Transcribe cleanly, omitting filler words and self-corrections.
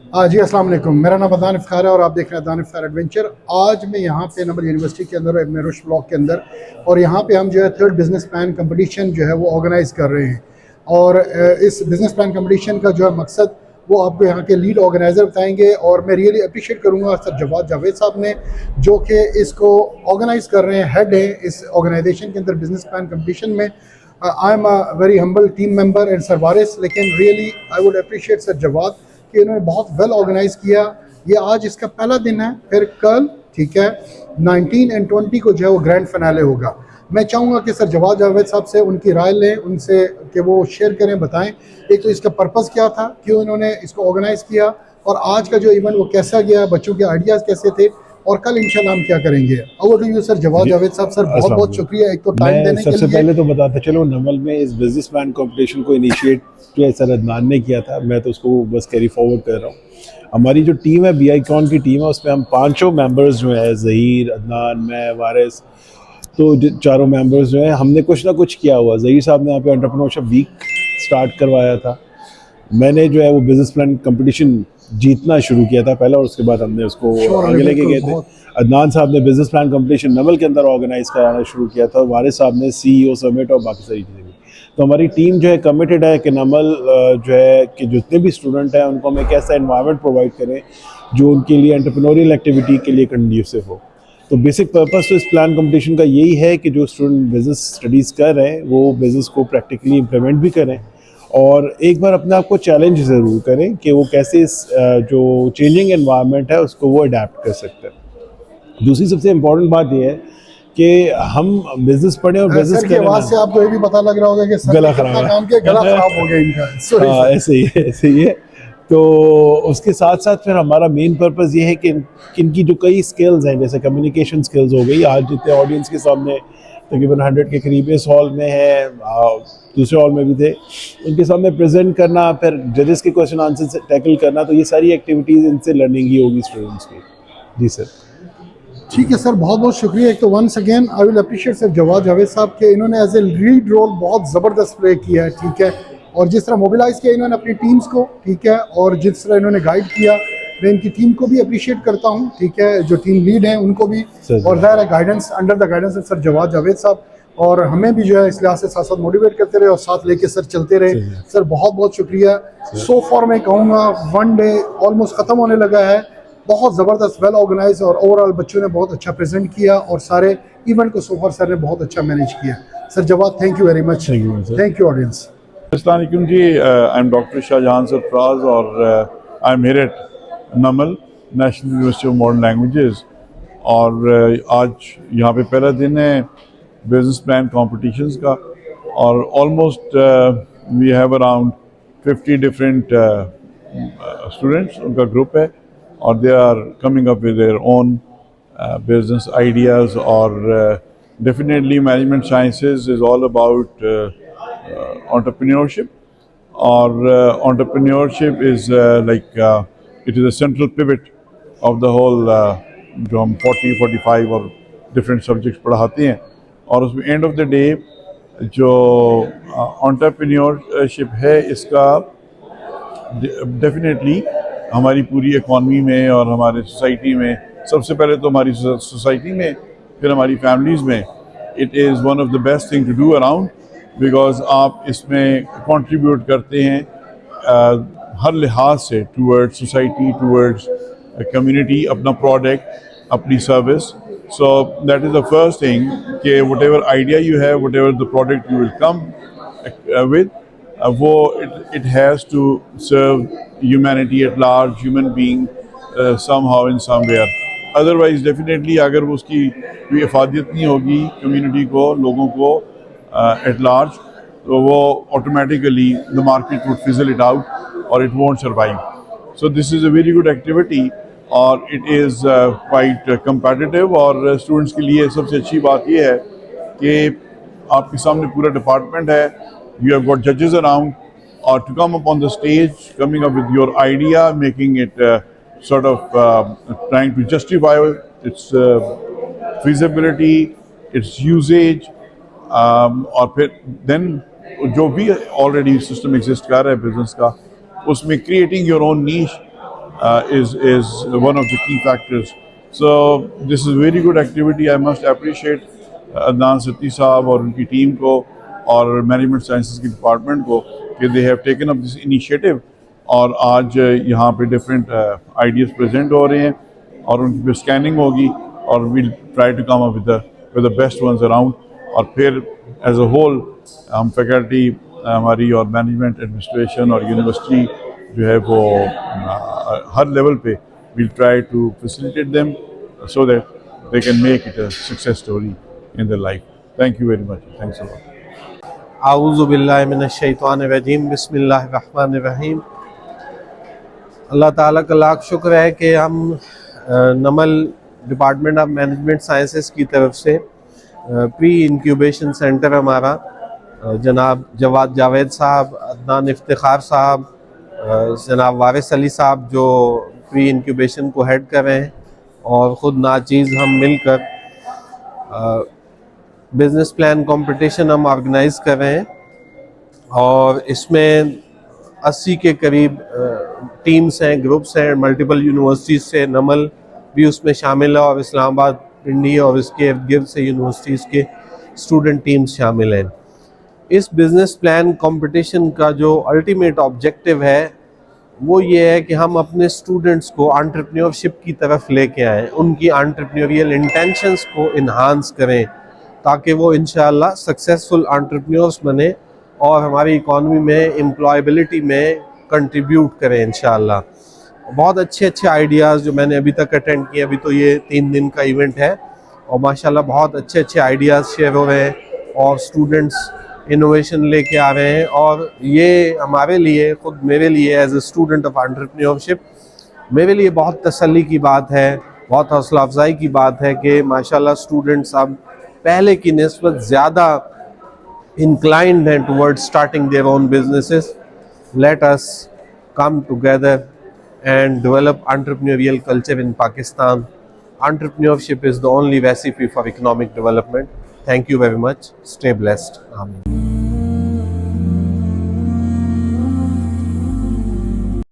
جی السلام علیکم، میرا نام عدنان افتخار ہے اور آپ دیکھ رہے ہیں عدنان افتخار ایڈونچر۔ آج میں یہاں پہ نمبل یونیورسٹی کے اندر ابن رشد بلاک کے اندر، اور یہاں پہ ہم جو ہے تھرڈ بزنس پلان کمپٹیشن جو ہے وہ آرگنائز کر رہے ہیں، اور اس بزنس پلان کمپٹیشن کا جو ہے مقصد وہ آپ کو یہاں کے لیڈ آرگنائزر بتائیں گے، اور میں ریئلی اپریشیٹ کروں گا سر جاوید صاحب نے، جو کہ اس کو آرگنائز کر رہے ہیں، ہیڈ ہیں اس آرگنائزیشن کے اندر بزنس پلان کمپٹیشن میں۔ I am a very humble team member and sir Waris, لیکن really I would appreciate sir Jawad کہ انہوں نے بہت ویل آرگنائز کیا۔ یہ آج اس کا پہلا دن ہے، پھر کل ٹھیک ہے 19 and 20 کو جو ہے وہ گرینڈ فنالے ہوگا۔ میں چاہوں گا کہ سر جاوید صاحب سے ان کی رائے لیں، ان سے کہ وہ شیئر کریں، بتائیں ایک تو اس کا پرپس کیا تھا، کیوں انہوں نے اس کو آرگنائز کیا، اور آج کا جو ایونٹ وہ کیسا گیا، بچوں کے آئیڈیاز کیسے تھے، اور کل انشاءاللہ ہم کیا کریں گے۔ Over to you sir Javed صاحب۔ سر بہت السلام بہت علیکم۔ شکریہ ایک تو ٹائم میں دینے کے سب سے لیے۔ پہلے تو بتاتا چلو، نمل میں اس بزنس پلان کمپٹیشن کو انیشیٹ کیا سر عدنان نے کیا تھا، میں تو اس کو بس کیری فارورڈ کر رہا ہوں۔ ہماری جو ٹیم ہے بی آئی کون کی ٹیم ہے، اس میں ہم پانچوں ممبرز جو ہیں، ظہیر، عدنان، میں، وارث، تو چاروں ممبرز جو ہیں ہم نے کچھ نہ کچھ کیا ہوا۔ ظہیر صاحب نے یہاں پہ انٹرپرینورشپ ویک سٹارٹ کروایا تھا، میں نے جو ہے وہ بزنس پلان کمپٹیشن جیتنا شروع کیا تھا پہلا، اور اس کے بعد ہم نے اس کو آگے لے کے گئے تھے۔ عدنان صاحب نے بزنس پلان کمپٹیشن نمل کے اندر آرگنائز کرانا شروع کیا تھا، اور وارث صاحب نے سی ای او سمٹ اور باقی ساری چیزیں بھی۔ تو ہماری ٹیم جو ہے کمیٹڈ ہے کہ نمل جو ہے کہ جتنے بھی اسٹوڈنٹ ہیں ان کو ہم ایک ایسا انوائرمنٹ پرووائڈ کریں جو ان کے لیے انٹرپرینوریل ایکٹیویٹی کے لیے کنڈیوسو ہو۔ تو بیسک پرپس تو اس پلان کمپٹیشن کا یہی ہے کہ جو اسٹوڈنٹ بزنس اسٹڈیز کر رہے ہیں وہ بزنس کو پریکٹیکلی امپلیمنٹ بھی کریں، اور ایک بار اپنے آپ کو چیلنج ضرور کریں کہ وہ کیسے اس جو چینجنگ انوائرمنٹ ہے اس کو وہ اڈیپٹ کر سکتے ہیں۔ دوسری سب سے امپورٹنٹ بات یہ ہے کہ ہم بزنس پڑھیں اور بزنس سر کی کریں نا۔ آواز سے آپ کو یہ بھی پتہ لگ رہا ہوگا کہ سر گلا نے خراب کتنا ہے، کام کیا، گلا خراب ہو گیا ان کا۔ سوری ہاں سر۔ ایسے ہی ہے۔ تو اس کے ساتھ ساتھ پھر ہمارا مین پرپز یہ ہے کہ ان کی جو کئی سکلز ہیں، جیسے کمیونیکیشن سکلز ہو گئی، آج جتنے آڈینس کے سامنے تقریباً 100 کے قریب اس ہال میں ہے، دوسرے ہال میں بھی تھے، ان کے سامنے پریزنٹ کرنا، پھر ججز کے کویشچن آنسر ٹیکل کرنا، تو یہ ساری ایکٹیویٹیز ان سے لرننگ ہی ہوگی اسٹوڈنٹس کی۔ جی سر۔ ٹھیک ہے سر، بہت بہت شکریہ ایک تو once again I will appreciate sir Javed صاحب کہ انہوں نے ایز اے لیڈ رول بہت زبردست پلے کیا ہے، ٹھیک ہے، اور جس طرح موبلائز کیا انہوں نے اپنی ٹیمز کو، ٹھیک ہے، اور جس طرح انہوں نے گائیڈ کیا، میں ان کی ٹیم کو بھی اپریشیٹ کرتا ہوں، ٹھیک ہے، جو ٹیم لیڈ ہیں ان کو بھی، اور ظاہر ہے گائیڈنس انڈر دا گائیڈنس سر جاوید صاحب، اور ہمیں بھی جو ہے اس لحاظ سے ساتھ ساتھ موٹیویٹ کرتے رہے اور ساتھ لے کے سر چلتے رہے۔ سر بہت بہت شکریہ۔ سو فار میں کہوں گا ون ڈے آلموسٹ ختم ہونے لگا ہے، بہت زبردست ویل آرگنائز، اور اوور آل بچوں نے بہت اچھا پریزنٹ کیا، اور سارے ایونٹ کو سو فار سر نے بہت اچھا مینیج کیا۔ Sir Jawad thank you very much, thank you audience. السلام علیکم جی، I am doctor Shahjahan Sarfraz, اور I am here at NUML national university of modern languages, اور آج یہاں پہ پہلا دن ہے بزنس پلان کمپٹیشنز کا، اور almost we have around 50 different students, ان کا گروپ ہے، اور they are coming up with their own business ideas, اور definitely management sciences is all about entrepreneurship, or entrepreneurship is like it is a central pivot of the whole جو ہم 40-45 اور different subjects پڑھاتے ہیں، اور اس میں end of the day جو entrepreneurship ہے اس کا definitely ہماری پوری اکانومی میں اور ہمارے سوسائٹی میں، سب سے پہلے تو ہماری سوسائٹی میں، پھر ہماری فیملیز میں، it is one of the best thing to do around، because آپ اس میں کنٹریبیوٹ کرتے ہیں ہر لحاظ سے ٹورڈ سوسائٹی، ٹورڈز کمیونٹی، اپنا پروڈکٹ، اپنی service. So that is the first thing کہ whatever idea you have, whatever the product you will come with, وہ it has to serve humanity at large, human being somehow in somewhere, otherwise definitely اگر اس کی کوئی افادیت نہیں ہوگی community کو، لوگوں کو at large، تو وہ automatically the market would fizzle it out or it won't survive. So this is a very good activity اور it is quite competitive، اور students کے لیے سب سے اچھی بات یہ ہے کہ آپ کے سامنے پورا ڈپارٹمنٹ ہے، you have got judges around، اور to come up on the stage, coming up with your idea, making it sort of trying to justify its feasibility, its usage، اور پھر دین جو بھی آلریڈی سسٹم ایگزسٹ کر رہا ہے business کا، اس میں creating your own niche, is one of the key factors. So this is very good activity. I must appreciate Adnan Satti صاحب اور ان کی ٹیم کو اور مینجمنٹ سائنسز کی ڈپارٹمنٹ کو کہ they have taken up this initiative, اور آج یہاں پہ ڈفرینٹ آئیڈیاز پریزنٹ ہو رہے ہیں اور ان کی پہ اسکیننگ ہوگی اور we'll try to come up with the best ones around. اور پھر ایز اے ہول ہم فیکلٹی ہماری اور مینجمنٹ ایڈمنسٹریشن اور یونیورسٹی جو ہے وہ ہر لیول پہ we'll try to facilitate them so that they can make it a success story in their life. Thank you very much. Thanks a lot. اعوذ باللہ من الشیطان الرجیم، بسم اللہ الرحمن الرحیم. اللہ تعالیٰ کا لاکھ شکر ہے کہ ہم NUML department of management sciences کی طرف سے پری انکیوبیشن سینٹر ہمارا جناب جواد جاوید صاحب، عدنان افتخار صاحب، جناب وارث علی صاحب جو پری انکیوبیشن کو ہیڈ کر رہے ہیں، اور خود ناچیز ہم مل کر بزنس پلان کمپٹیشن ہم آرگنائز کر رہے ہیں، اور اس میں 80 کے قریب ٹیمز ہیں، گروپس ہیں، ملٹیپل یونیورسٹیز سے، نمل بھی اس میں شامل ہے، اور اسلام آباد، پنڈی اور اس کے ارد گرد سے یونیورسٹیز کے اسٹوڈنٹ ٹیمز شامل ہیں. اس بزنس پلان کمپٹیشن کا جو الٹیمیٹ آبجیکٹیو ہے وہ یہ ہے کہ ہم اپنے اسٹوڈنٹس کو انٹرپرینیورشپ کی طرف لے کے آئیں، ان کی انٹرپرینیوریل انٹینشنس کو انہانس کریں تاکہ وہ انشاءاللہ سکسیسفل انٹرپرینیورس بنیں اور ہماری اکانومی میں امپلائبلٹی میں کنٹریبیوٹ کریں انشاءاللہ. بہت اچھے آئیڈیاز جو میں نے ابھی تک اٹینڈ کیے، ابھی تو یہ 3 دن کا ایونٹ ہے، اور ماشاءاللہ بہت اچھے آئیڈیاز شیئر ہو رہے ہیں اور اسٹوڈنٹس انوویشن لے کے آ رہے ہیں. اور یہ ہمارے لیے، خود میرے لیے as a student of entrepreneurship, میرے لیے بہت تسلی کی بات ہے، بہت حوصلہ افزائی کی بات ہے کہ ماشاءاللہ اسٹوڈنٹس اب پہلے کی نسبت زیادہ انکلائنڈ ہیں toward starting their own businesses. Let us come together and develop entrepreneurial culture in Pakistan. Entrepreneurship is the only recipe for economic development. Thank you very much. Stay blessed. Amen.